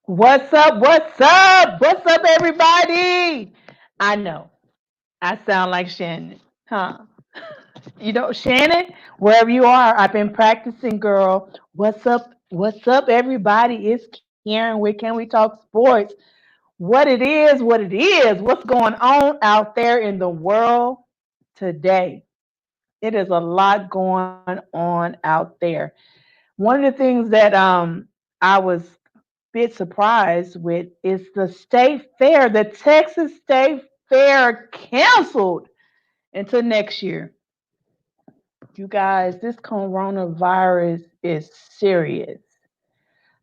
What's up? What's up? What's up, everybody? I know I sound like Shannon, huh? Shannon, wherever you are, I've been practicing, girl. What's up? What's up, everybody? It's Karen. Where can we talk sports? What it is, what's going on out there in the world today. It is a lot going on out there. One of the things that I was bit surprised with is the state fair. The Texas State Fair canceled until next year. You guys, this coronavirus is serious.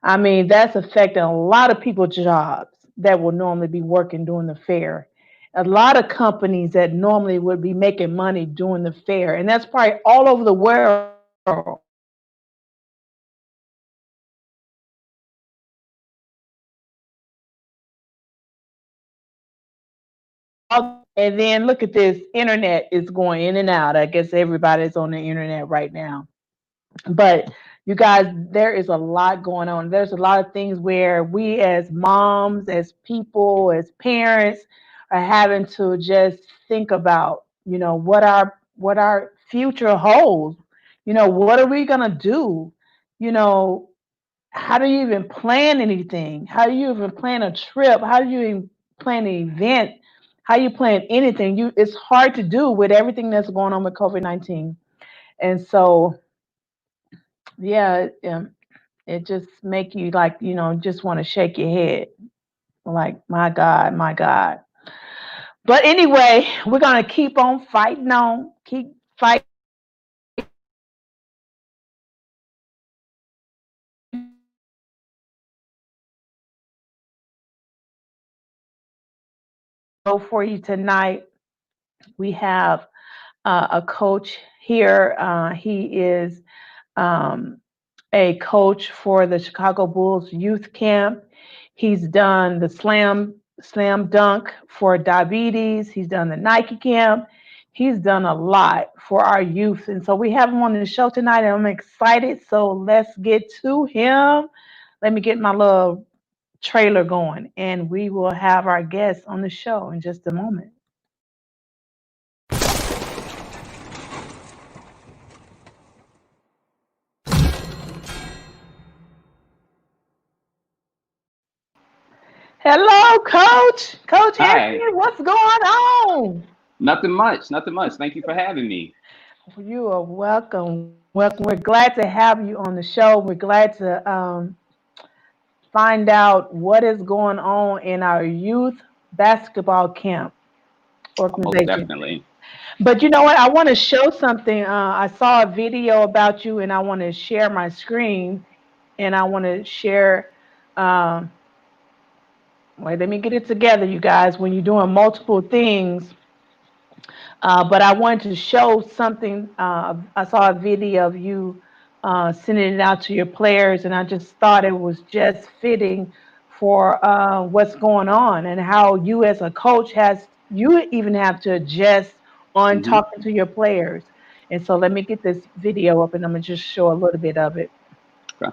I mean, that's affecting a lot of people's jobs that will normally be working during the fair. A lot of companies that normally would be making money during the fair, and that's probably all over the world. And then look at this, internet is going in and out. I guess everybody's on the internet right now. But you guys, there is a lot going on. There's a lot of things where we as moms, as people, as parents are having to just think about, what our future holds. What are we gonna do? You know, how do you even plan anything? How do you even plan a trip? How do you even plan an event? How you plan anything? It's hard to do with everything that's going on with COVID-19. And so, yeah, it just make you like, just want to shake your head. Like, my God, my God. But anyway, we're gonna keep on fighting on, keep fighting for you tonight. We have a coach here. He is um, a coach for the Chicago Bulls youth camp. He's done the slam dunk for diabetes. He's done the Nike camp. He's done a lot for our youth. And so we have him on the show tonight, and I'm excited. So let's get to him. Let me get my little trailer going, and we will have our guests on the show in just a moment. Hello, Coach. Coach Hi. Anthony, what's going on? Nothing much. Nothing much. Thank you for having me. You are welcome. Welcome. We're glad to have you on the show. We're glad to find out what is going on in our youth basketball camp Most organization. definitely. But you know what? I want to show something. I saw a video about you, and I want to share my screen, and I want to share. Um, Wait, let me get it together, you guys. When you're doing multiple things, but I wanted to show something. I saw a video of you sending it out to your players, and I just thought it was just fitting for what's going on and how you, as a coach, you even have to adjust on Hmm. talking to your players. And so let me get this video up, and I'm gonna just show a little bit of it. Okay.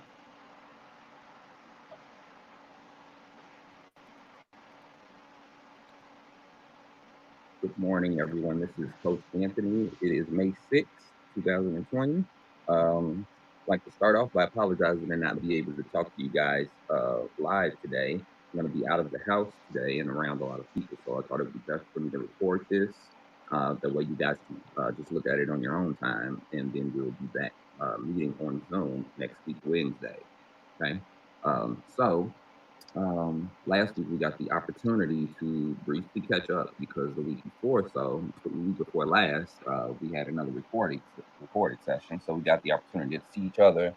Good morning, everyone. This is Coach Anthony. It is May 6th, 2020. I'd like to start off by apologizing and not be able to talk to you guys live today. I'm going to be out of the house today and around a lot of people, so I thought it would be best for me to record this. That way, you guys can just look at it on your own time, and then we'll be back meeting on Zoom next week, Wednesday. Okay. So last week we got the opportunity to briefly catch up because the week before, the week before last, we had another recorded session. So we got the opportunity to see each other,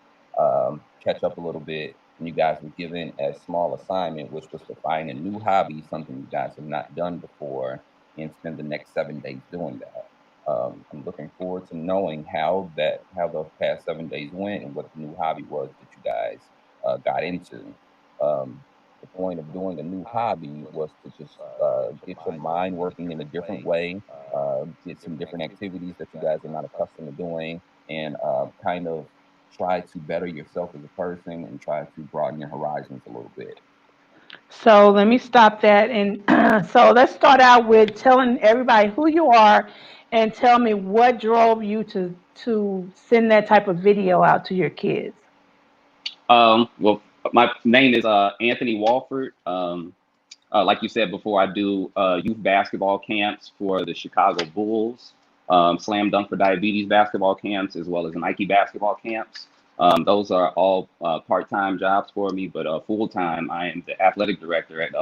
catch up a little bit, and you guys were given a small assignment, which was to find a new hobby, something you guys have not done before, and spend the next 7 days doing that. I'm looking forward to knowing how the past 7 days went and what the new hobby was that you guys got into. Um, the point of doing a new hobby was to just get your mind working in a different way, get some different activities that you guys are not accustomed to doing, and kind of try to better yourself as a person and try to broaden your horizons a little bit. So let me stop that. And so let's start out with telling everybody who you are and tell me what drove you to send that type of video out to your kids. Well, my name is Anthony Wofford. Like you said before, I do youth basketball camps for the Chicago Bulls, Slam Dunk for Diabetes basketball camps, as well as Nike basketball camps. Those are all part-time jobs for me, but full-time, I am the athletic director at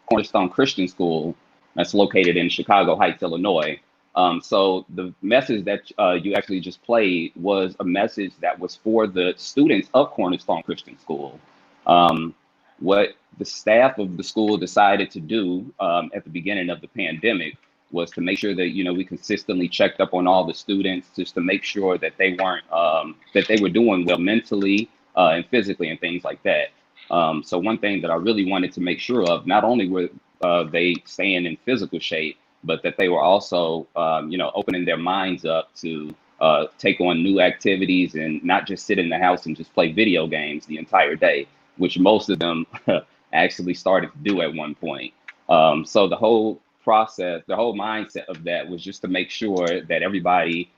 Cornerstone Christian School that's located in Chicago Heights, Illinois. So the message that you actually just played was a message that was for the students of Cornerstone Christian School. Um, what the staff of the school decided to do at the beginning of the pandemic was to make sure that we consistently checked up on all the students just to make sure that they weren't that they were doing well mentally and physically and things like that. So one thing that I really wanted to make sure of, not only were they staying in physical shape, but that they were also opening their minds up to take on new activities and not just sit in the house and just play video games the entire day, which most of them actually started to do at one point. So the whole process, the whole mindset of that was just to make sure that everybody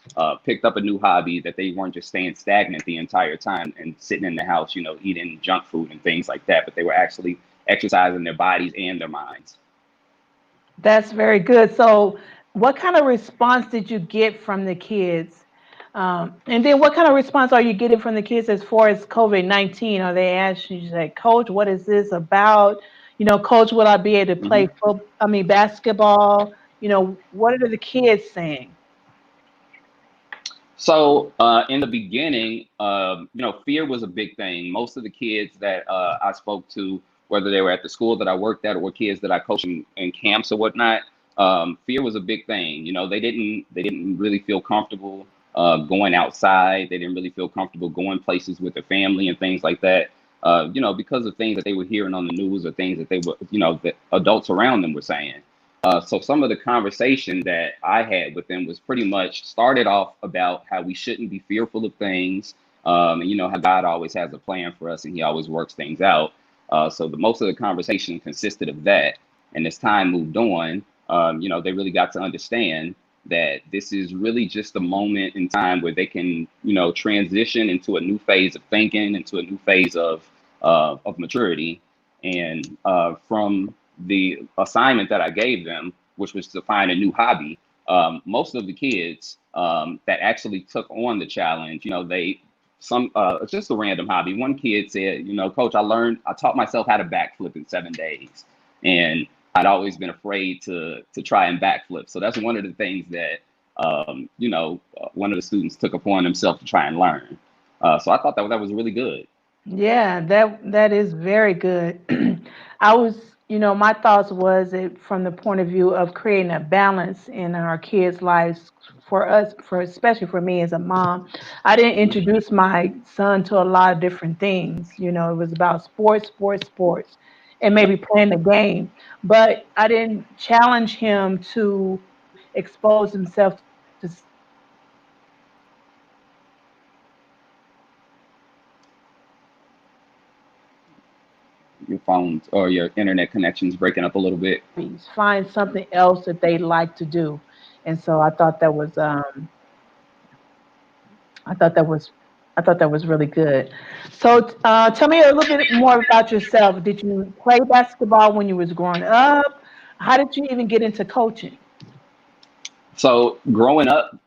picked up a new hobby, that they weren't just staying stagnant the entire time and sitting in the house, eating junk food and things like that, but they were actually exercising their bodies and their minds. That's very good. So, what kind of response did you get from the kids? And then, what kind of response are you getting from the kids as far as COVID-19? Are they asking you, say, Coach, what is this about? Coach, will I be able to hmm play basketball? What are the kids saying? So in the beginning, fear was a big thing. Most of the kids that I spoke to, whether they were at the school that I worked at or kids that I coached in camps or whatnot, fear was a big thing. They didn't really feel comfortable going outside. They didn't really feel comfortable going places with their family and things like that. Because of things that they were hearing on the news or things that they were, that adults around them were saying. So some of the conversation that I had with them was pretty much started off about how we shouldn't be fearful of things, and how God always has a plan for us and He always works things out. So the most of the conversation consisted of that. And as time moved on, they really got to understand that this is really just a moment in time where they can, transition into a new phase of thinking, into a new phase of maturity, and from the assignment that I gave them, which was to find a new hobby, most of the kids that actually took on the challenge, it's just a random hobby. One kid said, Coach, I taught myself how to backflip in 7 days, and I'd always been afraid to try and backflip. So that's one of the things that one of the students took upon himself to try and learn. So I thought that was really good. Yeah, that is very good. I was, my thoughts was it from the point of view of creating a balance in our kids' lives for us, for especially for me as a mom. I didn't introduce my son to a lot of different things. It was about sports, sports, sports, and maybe playing the game. But I didn't challenge him to expose himself to something else that he liked to do. Your phones or your internet connections breaking up a little bit. Find something else that they like to do. And so I thought that was I thought that was really good. So tell me a little bit more about yourself. Did you play basketball when you was growing up? How did you even get into coaching? So growing up,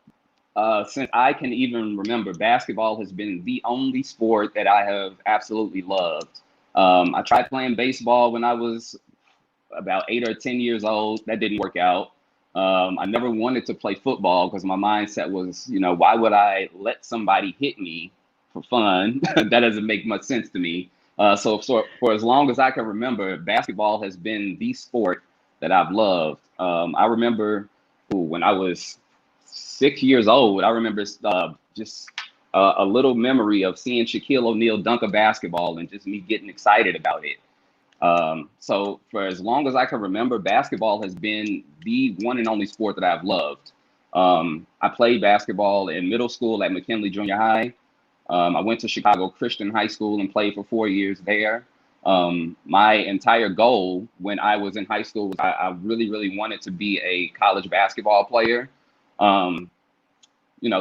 since I can even remember, basketball has been the only sport that I have absolutely loved. I tried playing baseball when I was about 8 or 10 years old. That didn't work out. I never wanted to play football because my mindset was, why would I let somebody hit me for fun? That doesn't make much sense to me. So for as long as I can remember, basketball has been the sport that I've loved. I remember when I was 6 years old, I remember just a little memory of seeing Shaquille O'Neal dunk a basketball and just me getting excited about it. So for as long as I can remember, basketball has been the one and only sport that I've loved. I played basketball in middle school at McKinley Junior High. I went to Chicago Christian High School and played for 4 years there. My entire goal when I was in high school was I really, really wanted to be a college basketball player. Um,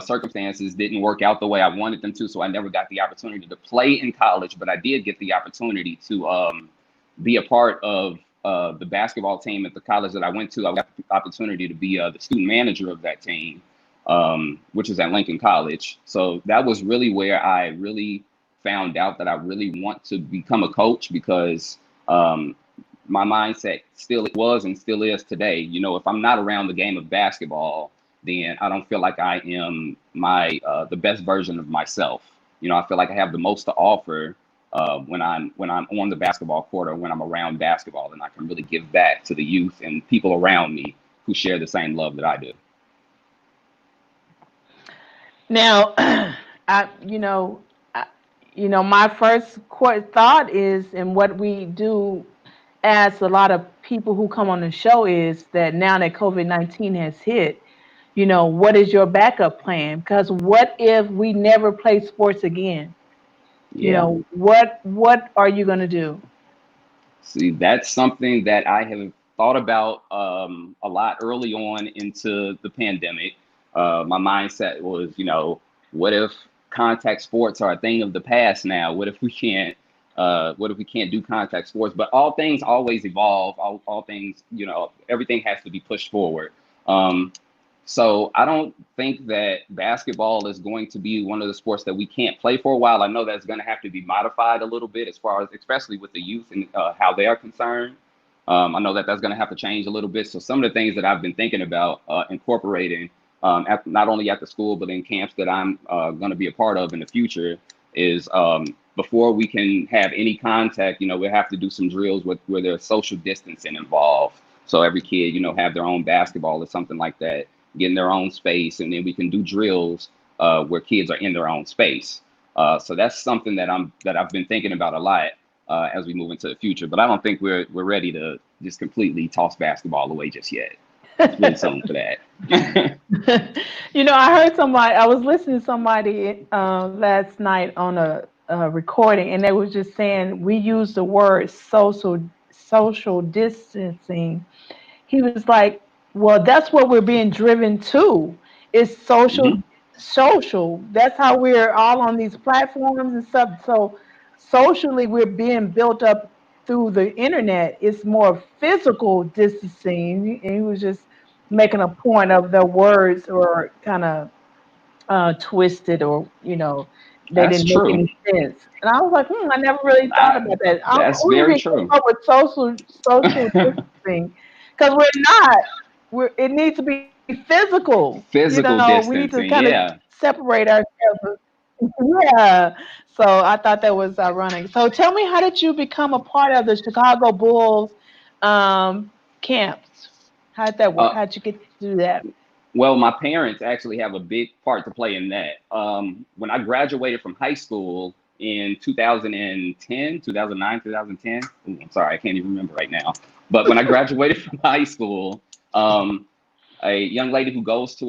Circumstances didn't work out the way I wanted them to, so I never got the opportunity to play in college, but I did get the opportunity to be a part of the basketball team at the college that I went to. I got the opportunity to be the student manager of that team, which is at Lincoln College. So that was really where I really found out that I really want to become a coach because um, my mindset still was and still is today. If I'm not around the game of basketball, then I don't feel like I am the best version of myself. I feel like I have the most to offer when I'm on the basketball court or when I'm around basketball, and I can really give back to the youth and people around me who share the same love that I do. Now, I, I, my first thought is, and what we do as a lot of people who come on the show is that now that COVID-19 has hit, what is your backup plan? Because what if we never play sports again? Yeah. What are you going to do? See, that's something that I have thought about a lot early on into the pandemic. My mindset was, what if contact sports are a thing of the past now? What if we can't do contact sports? But all things always evolve. All things, everything has to be pushed forward. Um, so I don't think that basketball is going to be one of the sports that we can't play for a while. I know that's going to have to be modified a little bit as far as, especially with the youth and how they are concerned. I know that that's going to have to change a little bit. So some of the things that I've been thinking about incorporating, not only at the school but in camps that I'm going to be a part of in the future, is before we can have any contact, we have to do some drills where there's social distancing involved. So every kid, have their own basketball or something like that, get in their own space, and then we can do drills where kids are in their own space. So that's something that I've been thinking about a lot as we move into the future. But I don't think we're ready to just completely toss basketball away just yet. It's really something for that. I heard somebody. I was listening to somebody last night on a recording, and they was just saying we use the word social distancing. He was like, well, that's what we're being driven to. It's Hmm. social. That's how we're all on these platforms and stuff. So socially, we're being built up through the internet. It's more physical distancing. And he was just making a point of the words or kind of twisted, or they That's didn't make true. any sense. And I was like, I never really thought I, about that. that's We very even came true. up with social distancing because we're not. It needs to be physical. Physical We need to kind distancing, of yeah. separate ourselves. Yeah. So I thought that was ironic. So tell me, how did you become a part of the Chicago Bulls camps? How did that work? Uh, How did you get to do that? Well, my parents actually have a big part to play in that. When I graduated from high school in 2010, 2009, 2010, I'm sorry, I can't even remember right now. But when I graduated from high school, um, a young lady who goes to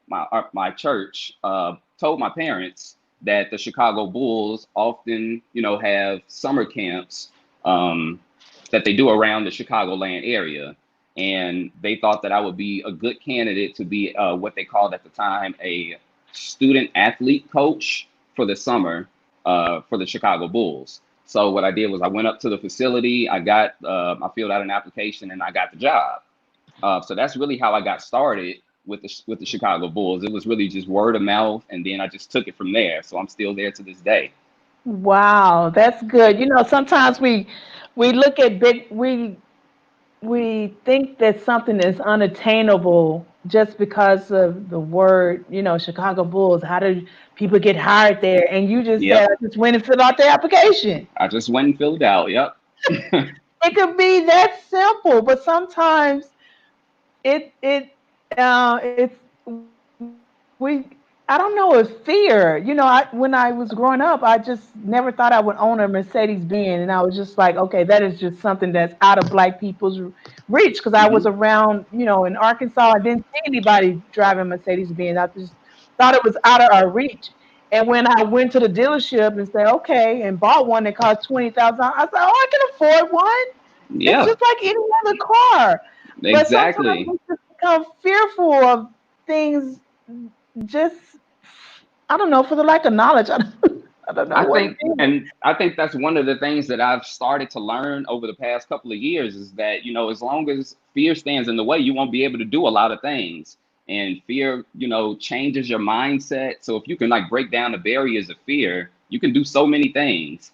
my church told my parents that the Chicago Bulls often, have summer camps um, that they do around the Chicagoland area, and they thought that I would be a good candidate to be what they called at the time a student athlete coach for the summer for the Chicago Bulls. So what I did was I went up to the facility, I filled out an application, and I got the job. So that's really how I got started with the Chicago Bulls. It was really just word of mouth, and then I just took it from there. So I'm still there to this day. Wow, that's good. Sometimes we look at we think that something is unattainable just because of the word, Chicago Bulls. How do people get hired there? And you just said, Yep, I just went and filled out the application. I just went and filled out. Yep. It could be that simple, but sometimes it's we I don't know if fear. When I was growing up, I just never thought I would own a Mercedes Benz, and I was just like, okay, that is just something that's out of Black people's reach because I was Hmm. around, in Arkansas. I didn't see anybody driving Mercedes Benz. I just thought it was out of our reach. And when I went to the dealership and said, okay, and bought one that cost 20,000, I said, oh, I can afford one. It's Yeah, just like any other car. But sometimes exactly. we just become fearful of things just, I don't know, for the lack of knowledge. I don't know I what it think, is. and I think that's one of the things that I've started to learn over the past couple of years is that, as long as fear stands in the way, you won't be able to do a lot of things. And fear, changes your mindset. So if you can like break down the barriers of fear, you can do so many things,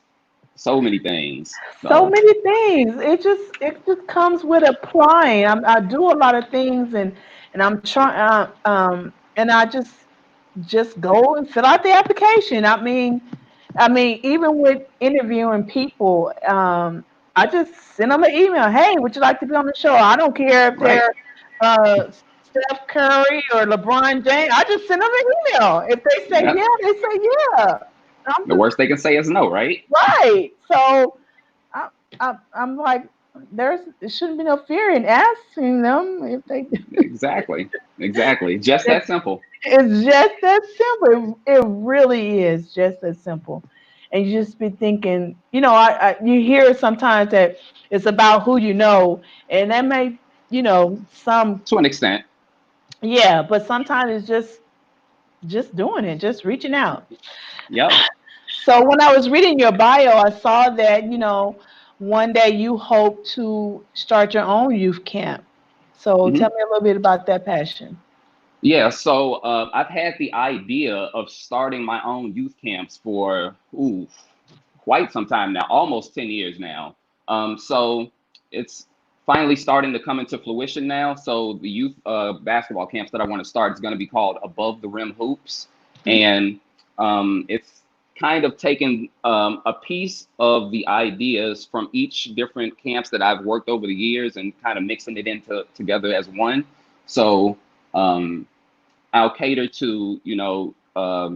so many things. So So many things. It just comes with applying. I do a lot of things, and I'm trying. And I just go and fill out the application. I mean, even with interviewing people, I just send them an email. Hey, would you like to be on the show? I don't care if right, they're Steph Curry or LeBron James. I just send them an email. If they say yeah. yeah, they say yeah. I'm The just worst they can say is no, right? right. So I, I'm like, there shouldn't be no fear in asking them if they. Exactly, exactly. Just that simple. It's just that simple. It really is just that simple. And you just be thinking, you hear sometimes that it's about who you know, and that may, some, To an extent. yeah, but sometimes it's just doing it, just reaching out. Yep. So when I was reading your bio, I saw that, one day you hope to start your own youth camp. So tell Hmm. me a little bit about that passion. Yeah, so I've had the idea of starting my own youth camps for quite some time now, almost 10 years now. So it's finally starting to come into fruition now. So the youth basketball camps that I want to start is going to be called Above the Rim Hoops. Mhm. And it's kind of taken a piece of the ideas from each different camps that I've worked over the years and kind of mixing it into together as one. So um, I'll cater to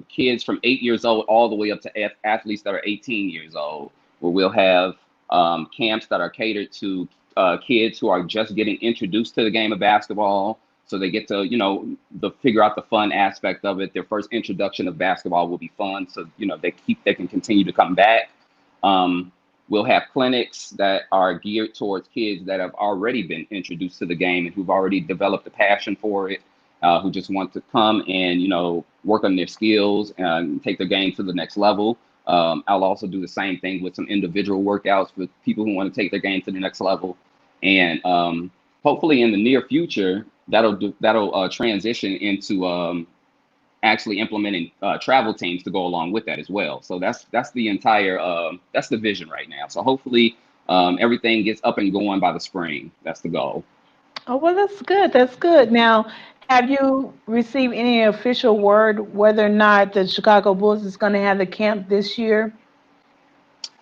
kids from 8 years old all the way up to athletes that are 18 years old, where we'll have camps that are catered to kids who are just getting introduced to the game of basketball. So they get to figure out the fun aspect of it. Their first introduction of basketball will be fun, so they can continue to come back. Um, we'll have clinics that are geared towards kids that have already been introduced to the game and who've already developed a passion for it, who just want to come and work on their skills and take their game to the next level. I'll also do the same thing with some individual workouts with people who want to take their game to the next level, and hopefully in the near future that'll transition into actually implementing travel teams to go along with that as well. So that's the entire that's the vision right now. So hopefully everything gets up and going by the spring. That's the goal. Oh, well, that's good. That's good. Now, have you received any official word whether or not the Chicago Bulls is going to have the camp this year?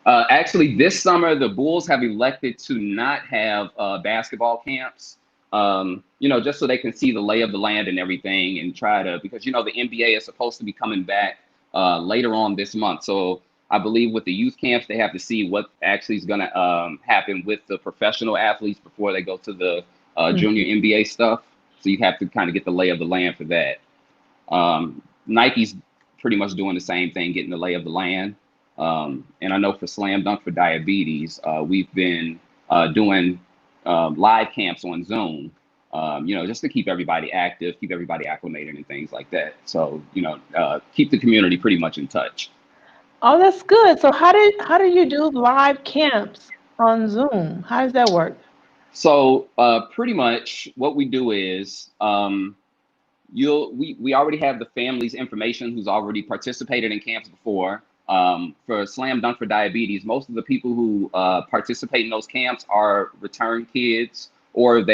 Actually, this summer the Bulls have elected to not have basketball camps. Just so they can see the lay of the land and everything, and try to because the NBA is supposed to be coming back later on this month. So I believe with the youth camps, they have to see what actually is going to happen with the professional athletes before they go to the junior NBA stuff. So you have to kind of get the lay of the land for that. Nike's pretty much doing the same thing, getting the lay of the land. And I know for Slam Dunk for Diabetes, we've been doing live camps on Zoom, just to keep everybody active, keep everybody acclimated and things like that. So, keep the community pretty much in touch. Oh, that's good. So how do you do live camps on Zoom? How does that work? So, pretty much what we do is we already have the family's information who's already participated in camps before. For Slam Dunk for Diabetes, most of the people who participate in those camps are return kids, or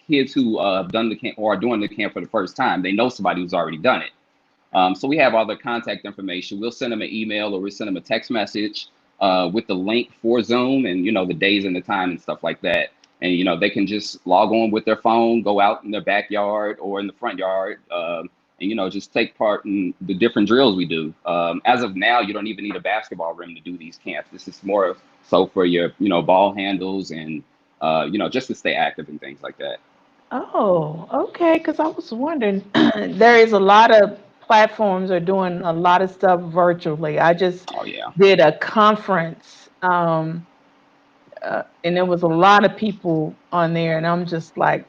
kids who have done the camp or are doing the camp for the first time. They know somebody who's already done it. So we have all their contact information. We'll send them an email or we'll send them a text message with the link for Zoom and the days and the time and stuff like that. And they can just log on with their phone, go out in their backyard or in the front yard, and just take part in the different drills we do. As of now, you don't even need a basketball rim to do these camps. This is more so for your ball handles and just to stay active and things like that. Oh, okay. Because I was wondering, there is a lot of platforms are doing a lot of stuff virtually. I just Oh yeah. did a conference, and there was a lot of people on there, and I'm just like,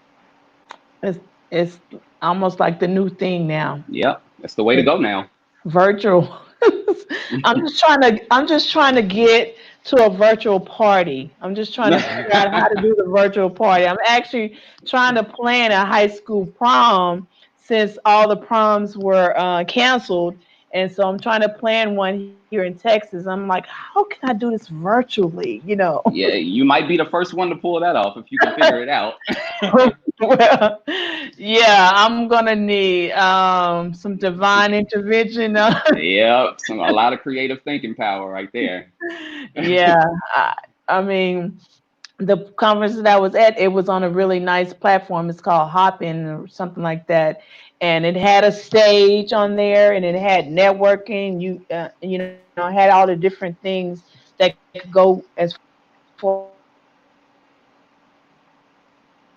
it's it's almost like the new thing now. Yep. That's the way to It's go now. virtual. I'm just trying to get to a virtual party. I'm just trying to figure out how to do the virtual party. I'm actually trying to plan a high school prom since all the proms were canceled. And so I'm trying to plan one here in Texas. I'm like, how can I do this virtually? Yeah, you might be the first one to pull that off if you can figure it out. Well, yeah, I'm gonna need some divine intervention. Yep, a lot of creative thinking power right there. Yeah, I mean, the conference that I was at, it was on a really nice platform. It's called Hopin or something like that, and it had a stage on there, and it had networking. Had all the different things that could go as far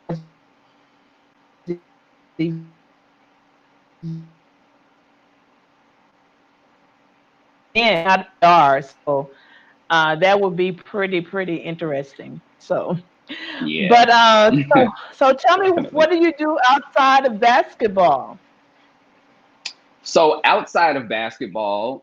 as events and stuff like that. So that would be pretty interesting. So, Yeah, but so tell me, definitely. what do you do outside of basketball? So outside of basketball,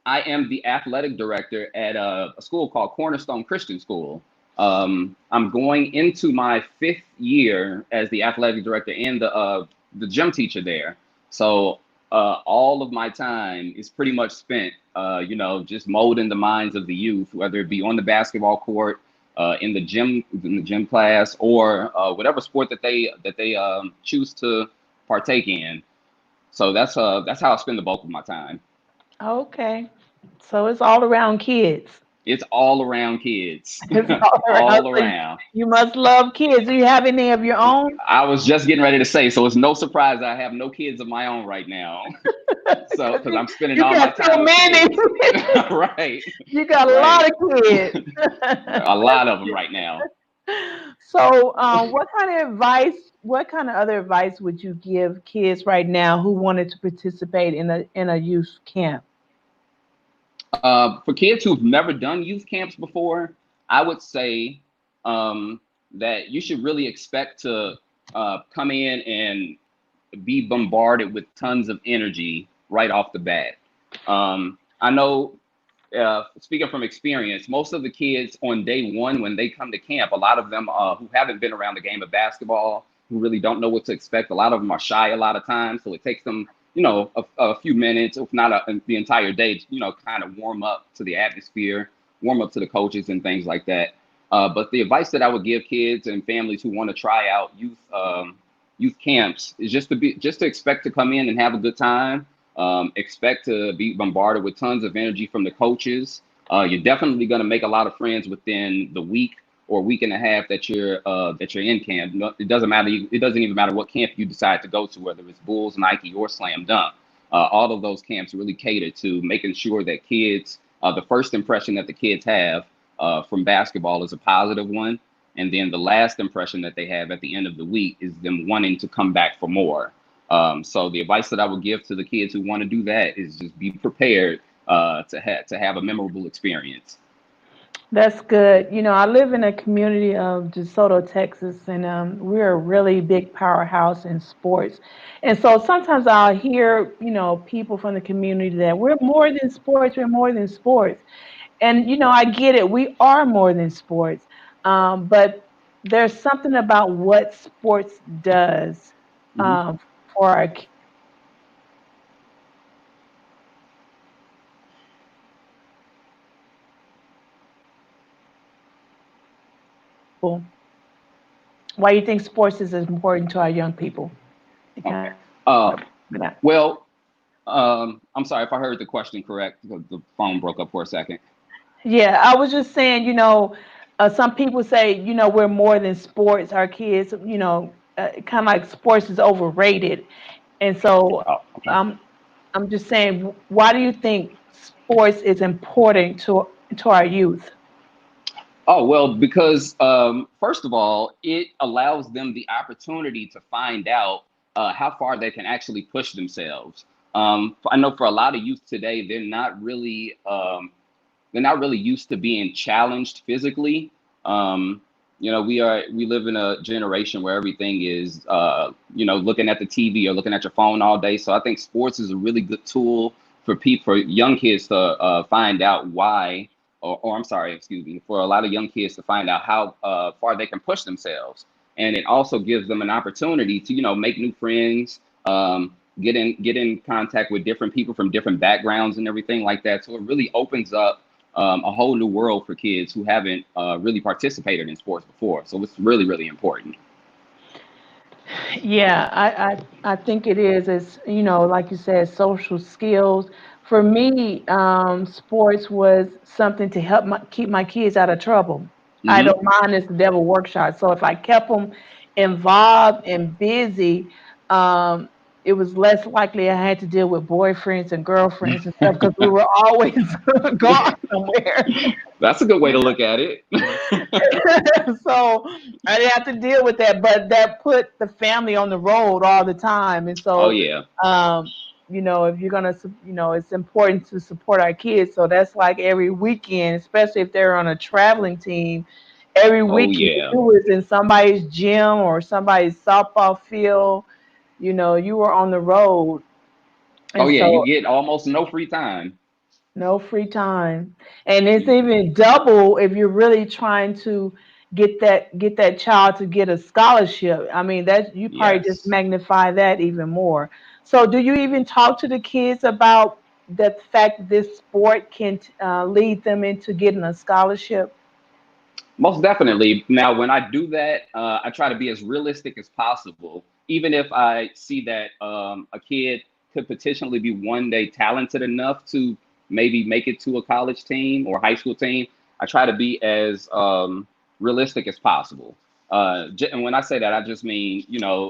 I am the athletic director at a school called Cornerstone Christian School. I'm going into my fifth year as the athletic director and the gym teacher there. So all of my time is pretty much spent, just molding the minds of the youth, whether it be on the basketball court, in the gym class, or whatever sport that they choose to partake in. So that's how I spend the bulk of my time. Okay, so it's all around kids. It's all around kids, It's all around. all So around. you must love kids. Do you have any of your own? I was just getting ready to say, so it's no surprise I have no kids of my own right now. So Because because I'm spending you all my got so time with many. kids. Right, You got a lot right. of kids. A lot of them right now. So, what kind of other advice would you give kids right now who wanted to participate in a youth camp? For kids who've never done youth camps before, I would say that you should really expect to come in and be bombarded with tons of energy right off the bat. I know, speaking from experience, most of the kids on day one, when they come to camp, a lot of them who haven't been around the game of basketball, who really don't know what to expect, a lot of them are shy a lot of times. So it takes them, a few minutes, if not the entire day, to, kind of warm up to the atmosphere, warm up to the coaches and things like that. But the advice that I would give kids and families who want to try out youth camps is just to expect to come in and have a good time. Expect to be bombarded with tons of energy from the coaches. You're definitely going to make a lot of friends within the week or week and a half that you're in camp. No, it doesn't matter. It doesn't even matter what camp you decide to go to, whether it's Bulls, Nike, or Slam Dunk. All of those camps really cater to making sure that kids, the first impression that the kids have from basketball is a positive one, and then the last impression that they have at the end of the week is them wanting to come back for more. So the advice that I would give to the kids who want to do that is just be prepared to have a memorable experience. That's good. I live in a community of DeSoto, Texas, and we're a really big powerhouse in sports. And so sometimes I'll hear, people from the community that we're more than sports, we're more than sports. And, I get it, we are more than sports. But there's something about what sports does Mhm. for our kids. Why do you think sports is as important to our young people? It kind Okay. of, Uh, but not- well, I'm sorry if I heard the question correct. The phone broke up for a second. Yeah, I was just saying, some people say, we're more than sports. Our kids, kind of like sports is overrated. And so Oh, okay. um, I'm just saying, why do you think sports is important to our youth? Oh, well, because first of all, it allows them the opportunity to find out how far they can actually push themselves. I know for a lot of youth today, they're not really used to being challenged physically. Um, we live in a generation where everything is looking at the TV or looking at your phone all day. So I think sports is a really good tool for young kids to find out why, or I'm sorry, excuse me, for a lot of young kids to find out how far they can push themselves, and it also gives them an opportunity to make new friends. Get in contact with different people from different backgrounds and everything like that. So it really opens up a whole new world for kids who haven't really participated in sports before. So it's really, really important. Yeah, I think it is. It's, like you said, social skills. For me, sports was something to help keep my kids out of trouble. I Hmm. don't mind this devil workshop. So if I kept them involved and busy, um, it was less likely I had to deal with boyfriends and girlfriends and stuff because we were always gone somewhere. That's a good way to look at it. So I didn't have to deal with that, but that put the family on the road all the time. And Oh so, yeah. um, if you're gonna, it's important to support our kids. So that's like every weekend, especially if they're on a traveling team. Every Oh weekend yeah. you was in somebody's gym or somebody's softball field. You were on the road, Oh and yeah. You so get almost no free time. no free time. And it's You, even double if you're really trying to get that child to get a scholarship. I mean, that you probably just yes. magnify that even more. So do you even talk to the kids about the fact that this sport can lead them into getting a scholarship? Most definitely. Now, when I do that, I try to be as realistic as possible. Even if I see that a kid could potentially be one day talented enough to maybe make it to a college team or high school team, I try to be as realistic as possible. And when I say that, I just mean,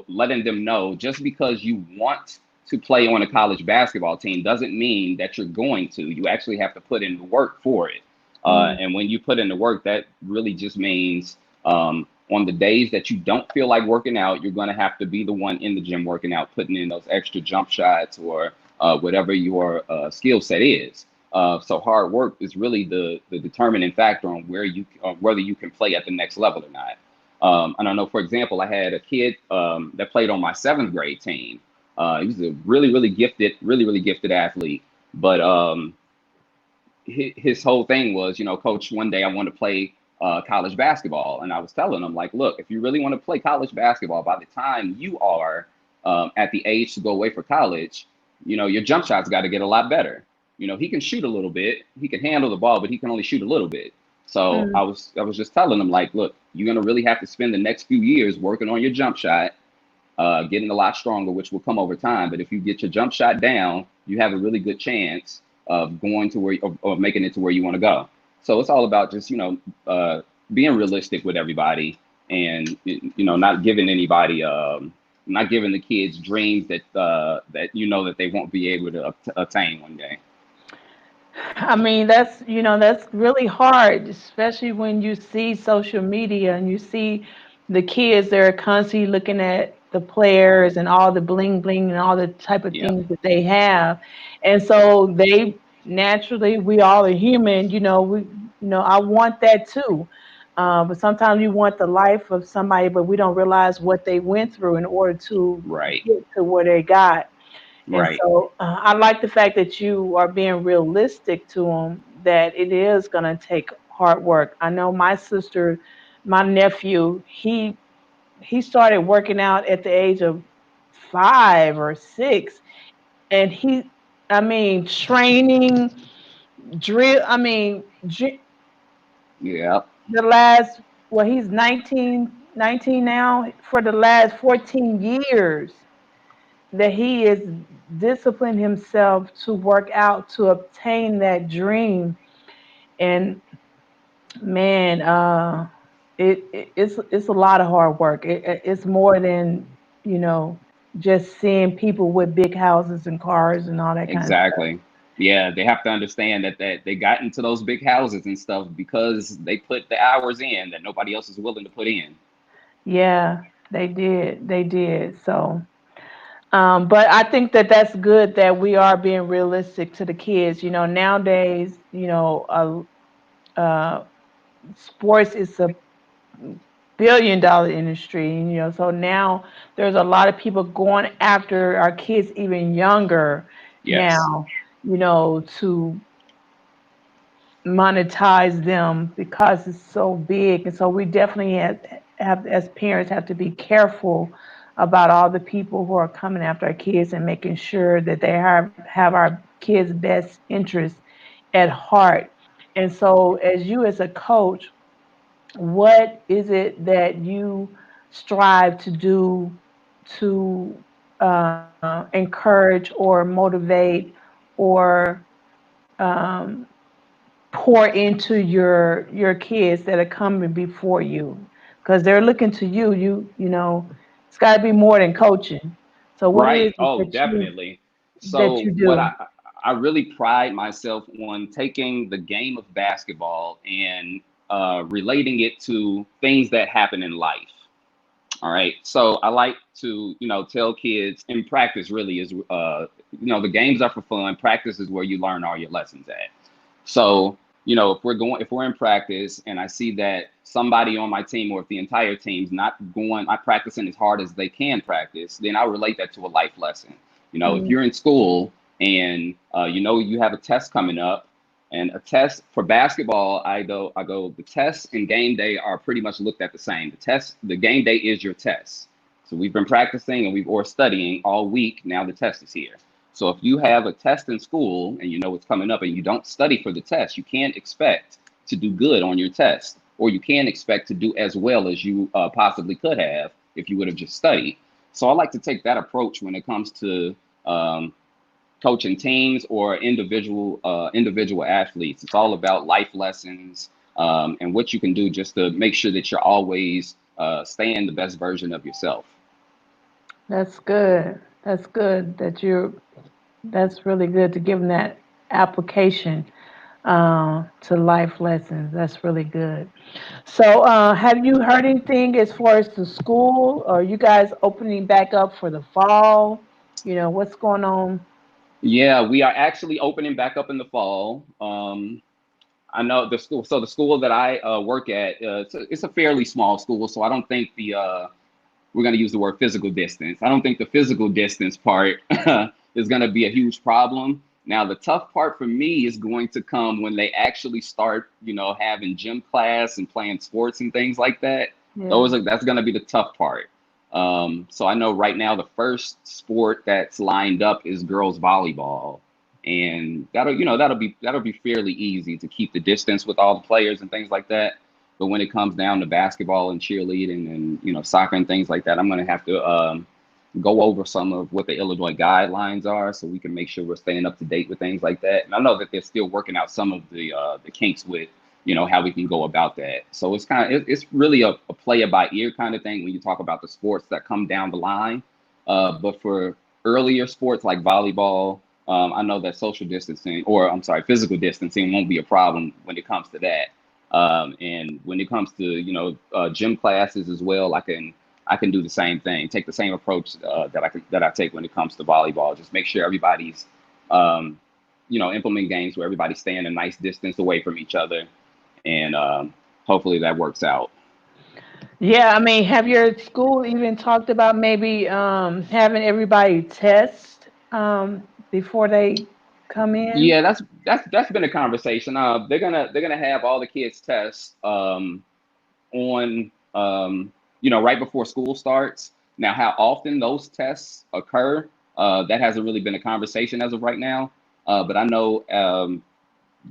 letting them know just because you want to play on a college basketball team doesn't mean that you're going to. You actually have to put in the work for it. Mm, And when you put in the work, that really just means on the days that you don't feel like working out, you're going to have to be the one in the gym working out, putting in those extra jump shots or whatever your skill set is. So hard work is really the determining factor on whether you can play at the next level or not. And I know, for example, I had a kid that played on my seventh grade team. He was a really, really gifted athlete. But his whole thing was, coach, one day I want to play college basketball. And I was telling him, like, look, if you really want to play college basketball, by the time you are at the age to go away for college, your jump shots got to get a lot better. He can shoot a little bit, he can handle the ball, but he can only shoot a little bit. So mm. I was just telling him, like, look, you're gonna really have to spend the next few years working on your jump shot, getting a lot stronger, which will come over time. But if you get your jump shot down, you have a really good chance of going to or making it to where you want to go. So it's all about just being realistic with everybody, and not giving the kids dreams that they won't be able to attain one day. I mean, that's really hard, especially when you see social media and you see the kids that are constantly looking at the players and all the bling bling and all the type of Yeah. things that they have. And so they naturally, we all are human, I want that too. But sometimes you want the life of somebody, but we don't realize what they went through in order to Right. get to where they got. And Right. so I like the fact that you are being realistic to them, that it is going to take hard work. I know my nephew, he started working out at the age of 5 or 6, and I mean, training, drill. I mean, Yeah. the last, well, he's 19 now. For the last 14 years, that he is disciplined himself to work out to obtain that dream. And man, it's a lot of hard work. It's more than you know just seeing people with big houses and cars and all that kind of stuff. Exactly. Yeah, they have to understand that they got into those big houses and stuff because they put the hours in that nobody else is willing to put in. Yeah, they did. So But I think that that's good that we are being realistic to the kids. Nowadays, sports is a billion-dollar industry. So now there's a lot of people going after our kids even younger Yes. now, to monetize them because it's so big. And so we definitely have as parents have to be careful about all the people who are coming after our kids and making sure that they have our kids' best interests at heart. And so as you as a coach, what is it that you strive to do to encourage or motivate or um, pour into your kids that are coming before you, because they're looking to you. It's got to be more than coaching. So what is Right. it Oh, that you definitely. that So you what do? I really pride myself on taking the game of basketball and relating it to things that happen in life. All right. So I like to, tell kids in practice really is, the games are for fun. Practice is where you learn all your lessons at. So, if we're in practice and I see that somebody on my team or if the entire team's not practicing as hard as they can practice, then I'll relate that to a life lesson. If Mm, you're in school and you have a test coming up, and a test for basketball, I go, the test and game day are pretty much looked at the same. The game day is your test. So we've been practicing and or studying all week. Now the test is here. So if you have a test in school and you know it's coming up and you don't study for the test, you can't expect to do good on your test, or you can't expect to do as well as you possibly could have if you would have just studied. So I like to take that approach when it comes to um, coaching teams or individual athletes. It's all about life lessons, and what you can do just to make sure that you're always staying the best version of yourself. that's good. That's good that you're. That's really good to give them that application to life lessons. That's really good. So, have you heard anything as far as the school? Are you guys opening back up for the fall? What's going on? Yeah, we are actually opening back up in the fall. I know the school. So the school that I work at, it's a fairly small school. So I don't think we're going to use the word physical distance. I don't think the physical distance part is going to be a huge problem. Now, the tough part for me is going to come when they actually start, having gym class and playing sports and things like that. Yeah. That's going to be the tough part. So I know right now the first sport that's lined up is girls volleyball, and that'll be fairly easy to keep the distance with all the players and things like that. But when it comes down to basketball and cheerleading and soccer and things like that, I'm going to have to go over some of what the Illinois guidelines are, so we can make sure we're staying up to date with things like that. And I know that they're still working out some of the kinks with how we can go about that. So it's really a play it by ear kind of thing when you talk about the sports that come down the line. But for earlier sports like volleyball, I know that social distancing, or I'm sorry, physical distancing won't be a problem when it comes to that. And when it comes to gym classes as well, I can do the same thing, take the same approach that I take when it comes to volleyball. Just make sure everybody's um, implement games where everybody's staying a nice distance away from each other, and hopefully that works out. Yeah, I mean, have your school even talked about maybe having everybody test before they come in? Yeah, that's been a conversation. They're gonna have all the kids test on right before school starts. Now, how often those tests occur, that hasn't really been a conversation as of right now. But I know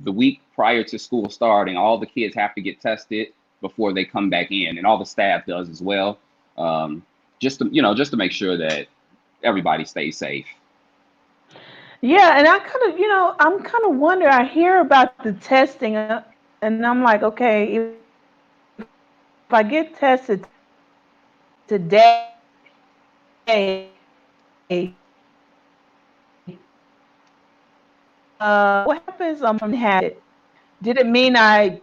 the week prior to school starting, all the kids have to get tested before they come back in, and all the staff does as well, um, just to make sure that everybody stays safe. Yeah, and I'm kind of wonder. I hear about the testing, and I'm like, okay, if I get tested today, what happens? I'm from had it. Did it mean I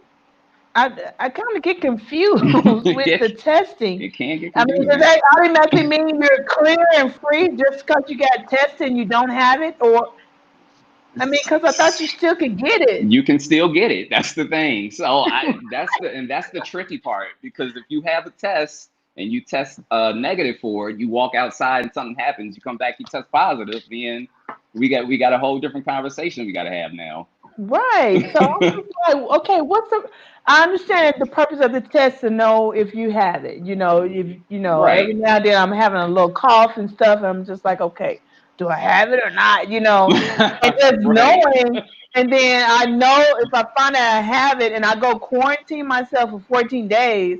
I kind of get confused with the it testing. can get I mean, does confusing. that automatically mean you're clear and free just because you got tested and you don't have it? Or, I mean, because I thought you still could get it. You can still get it. That's the thing. So that's the tricky part, because if you have a test and you test negative for it, you walk outside and something happens, you come back, you test positive, then we got a whole different conversation we got to have now. Right. So I'm just like, okay, what's the? I understand the purpose of the test to know if you have it. If every Right. now and then I'm having a little cough and stuff, and I'm just like, okay, do I have it or not? And just Right. knowing, and then I know if I find out I have it, and I go quarantine myself for 14 days,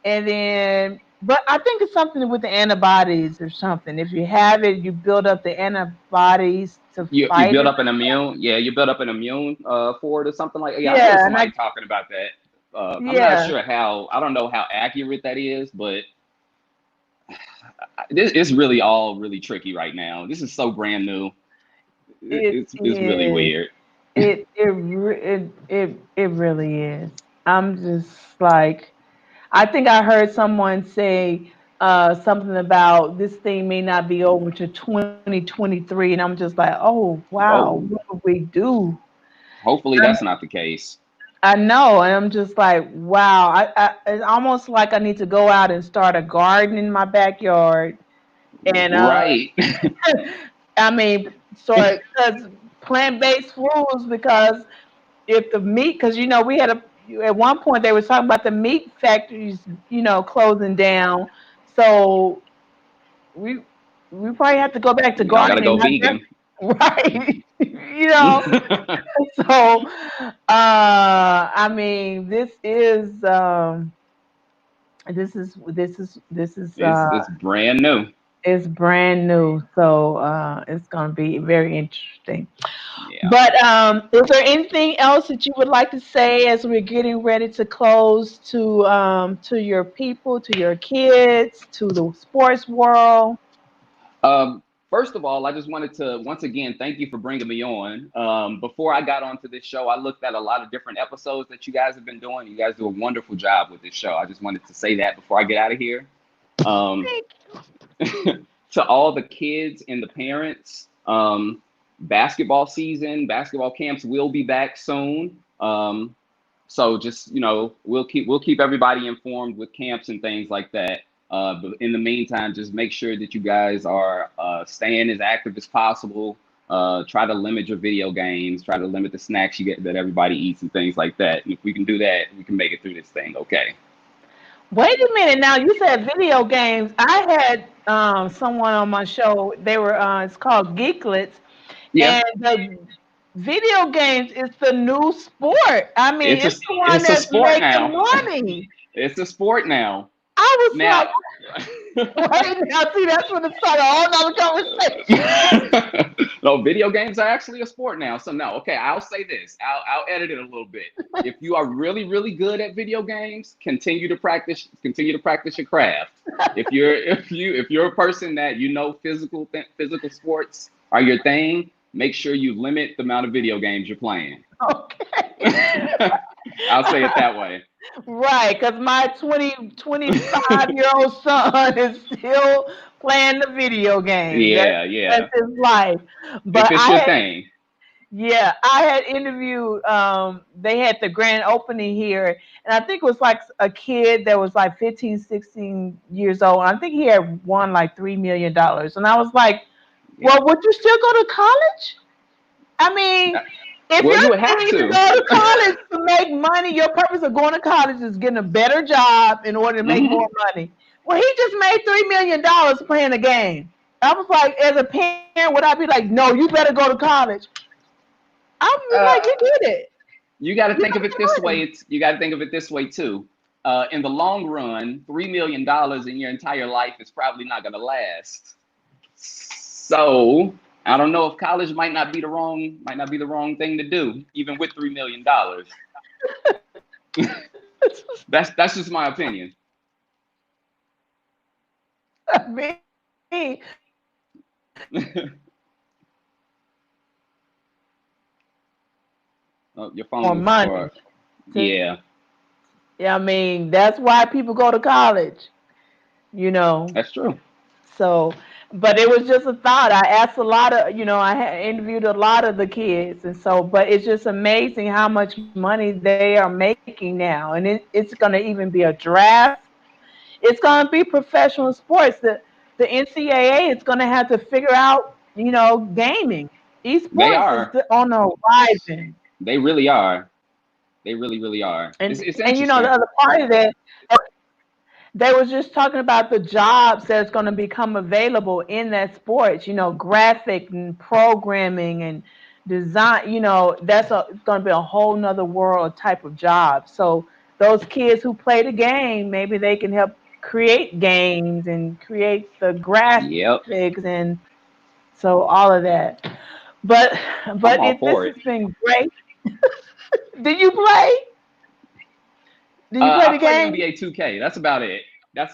and then, but I think it's something with the antibodies or something. If you have it, you build up the antibodies to You fight build it. up an immune, yeah, you build up an immune for it or something like. Yeah, I heard Yeah, and somebody talking about that. I'm not yeah. sure how. I don't know how accurate that is, but this is really all really tricky right now. This is so brand new. It It's really is. weird. It really is. I'm just like, I think I heard someone say something about this thing may not be over to 2023, and I'm just like, oh wow, Whoa. what do we do? Hopefully I'm, that's not the case. I know, and I'm just like, wow. It's almost like I need to go out and start a garden in my backyard, and Right. I mean, so because plant-based foods, because if the meat, because we had at one point they were talking about the meat factories, closing down. So we we probably have to go back to We all got to gardening, go not vegan. just right. So I mean, this is It's brand new. it's brand new, so it's going to be very interesting. Yeah. But is there anything else that you would like to say as we're getting ready to close to your people, to your kids, to the sports world? First of all, I just wanted to once again thank you for bringing me on. Before I got onto this show, I looked at a lot of different episodes that you guys have been doing. You guys do a wonderful job with this show. I just wanted to say that before I get out of here. Um, Thank to all the kids and the parents, basketball season, basketball camps will be back soon. So just we'll keep everybody informed with camps and things like that. But in the meantime, just make sure that you guys are staying as active as possible. Try to limit your video games. Try to limit the snacks you get that everybody eats and things like that. And if we can do that, we can make it through this thing. Okay. Wait a minute now. You said video games. I had someone on my show. They were it's called Geeklets, Yeah, and the video games is the new sport. I mean, it's a it's the one it's a that's sport making now. money. It's a sport now. I was like, Now, wait now, see, that's when it started a whole nother conversation. no, video games are actually a sport now. So no, okay, I'll say this. I'll edit it a little bit. If you are really, really good at video games, continue to practice. Continue to practice your craft. If you're a person that physical sports are your thing, make sure you limit the amount of video games you're playing. Okay. I'll say it that way. Right, because my 25-year-old son is still playing the video games. Yeah, That's yeah. his life. If But it's your thing. yeah, I had interviewed, they had the grand opening here, and I think it was like a kid that was like 15, 16 years old. And I think he had won like $3 million. And I was like, Yeah. well, would you still go to college? I mean, if Well, you would you're have thinking to to. go to college to make money, your purpose of going to college is getting a better job in order to make more Hmm. money. Well, he just made $3 million playing a game. I was like, as a parent, would I be like, no, you better go to college? I would be like, Uh, you did it. you got to You think of made it this your way. money. You got to think of it this way too. In the long run, $3 million in your entire life is probably not going to last. So I don't know if college might not be the wrong thing to do, even with $3 million. That's just my opinion. I mean, Oh, your more phone was money for to yeah. Yeah, I mean, that's why people go to college, you know. That's true. So, but it was just a thought. I asked a lot of, I had interviewed a lot of the kids, and so, but it's just amazing how much money they are making now, and it's going to even be a draft. It's going to be professional sports. The NCAA is going to have to figure out, gaming. They Esports is are. on the rising, They really are. They really, really are. and It's the interesting. other part of that, they was just talking about the jobs that's going to become available in that sports, graphic and programming and design, that's it's going to be a whole nother world type of job. So those kids who play the game, maybe they can help create games and create the Yep. graphics and so all of that. But I'm all this for it. has been great. Did you play? Did you play I the play game? NBA 2K. That's about it.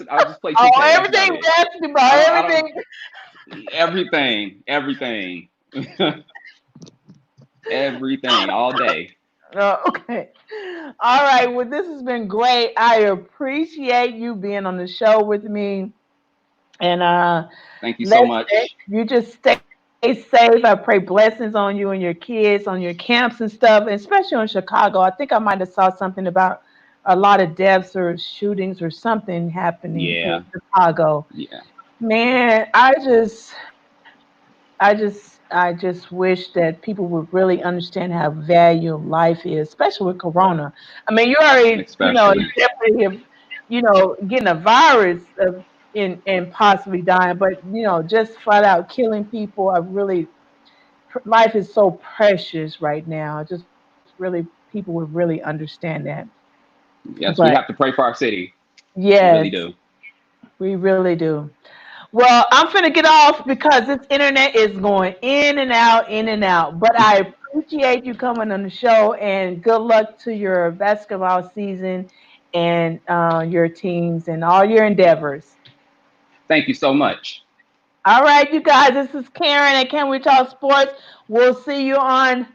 I'll just play Oh, 2K. That's about everything it. basketball, I don't everything. everything. Everything all day. Okay. All right. Well, this has been great. I appreciate you being on the show with me. And Thank you so much. you just stay safe. I pray blessings on you and your kids, on your camps and stuff, and especially in Chicago. I think I might have saw something about a lot of deaths or shootings or something happening in Yeah. Chicago. Yeah. Man, I just wish that people would really understand how value of life is, especially with Corona. I mean, you already, Especially. definitely have, getting a virus of, and possibly dying, but just flat out killing people. Life is so precious right now. Just really, people would really understand that. Yes, But we have to pray for our city. We really yes, do. we really do. Well, I'm finna get off because this internet is going in and out, in and out. But I appreciate you coming on the show and good luck to your basketball season and your teams and all your endeavors. Thank you so much. All right, you guys, this is Karen at Can We Talk Sports. We'll see you on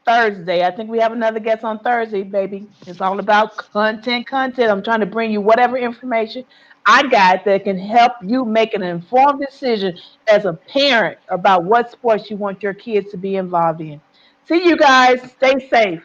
Thursday. I think we have another guest on Thursday, baby. It's all about content. I'm trying to bring you whatever information I got that can help you make an informed decision as a parent about what sports you want your kids to be involved in. See you guys. Stay safe.